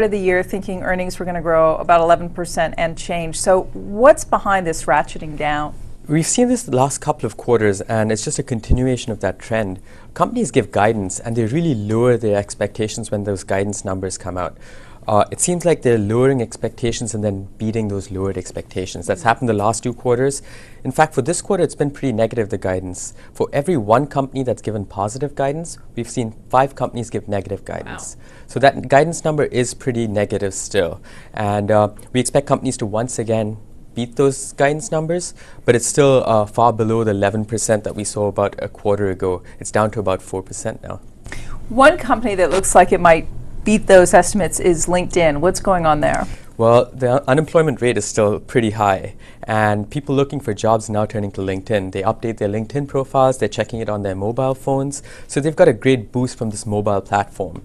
started the year thinking earnings were going to grow about 11% and change. So what's behind this ratcheting down? We've seen this the last couple of quarters, and it's just a continuation of that trend. Companies give guidance, and they really lower their expectations when those guidance numbers come out. It seems like they're lowering expectations and then beating those lowered expectations. That's happened the last 2 quarters. In fact, for this quarter, it's been pretty negative, the guidance. For every 1 company that's given positive guidance, we've seen 5 companies give negative guidance. Wow. So that guidance number is pretty negative still. And we expect companies to once again beat those guidance numbers, but it's still far below the 11% that we saw about a quarter ago. It's down to about 4% now. One company that looks like it might beat those estimates is LinkedIn. What's going on there? Well, the unemployment rate is still pretty high, and people looking for jobs now turning to LinkedIn. They update their LinkedIn profiles, they're checking it on their mobile phones, so they've got a great boost from this mobile platform.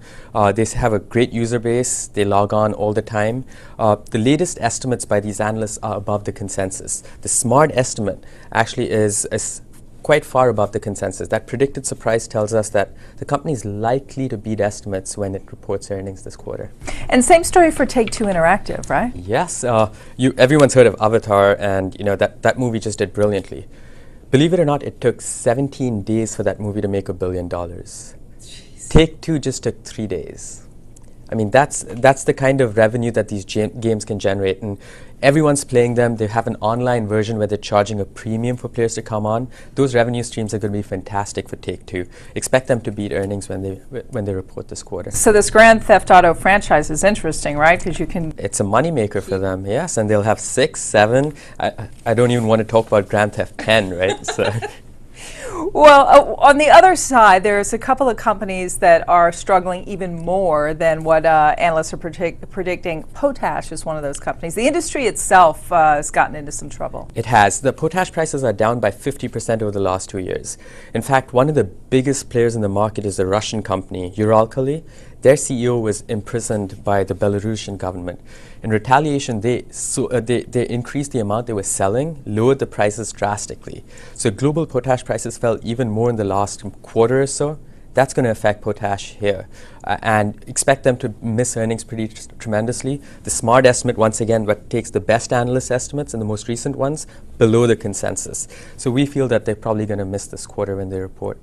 They have a great user base, they log on all the time. The latest estimates by these analysts are above the consensus. The smart estimate actually is quite far above the consensus. That predicted surprise tells us that the company is likely to beat estimates when it reports earnings this quarter. And same story for Take-Two Interactive, right? Yes, everyone's heard of Avatar, and that movie just did brilliantly. Believe it or not, it took 17 days for that movie to make $1 billion. Jeez. Take-Two just took 3 days. I mean, that's the kind of revenue that these games can generate, and everyone's playing them. They have an online version where they're charging a premium for players to come on. Those revenue streams are going to be fantastic for Take-Two. Expect them to beat earnings when they report this quarter. So this Grand Theft Auto franchise is interesting, right? Because you can... It's a moneymaker for them, yes, and they'll have 6, 7. I don't even want to talk about Grand Theft 10, right? So. Well, on the other side, there's a couple of companies that are struggling even more than what analysts are predicting. Potash is one of those companies. The industry itself has gotten into some trouble. It has. The potash prices are down by 50% over the last 2 years. In fact, one of the biggest players in the market is a Russian company, Uralkali. Their CEO was imprisoned by the Belarusian government. In retaliation, they increased the amount they were selling, lowered the prices drastically. So global potash prices fell even more in the last quarter or so. That's going to affect potash here. And expect them to miss earnings pretty tremendously. The smart estimate, once again, what takes the best analyst estimates and the most recent ones below the consensus. So we feel that they're probably going to miss this quarter when they report.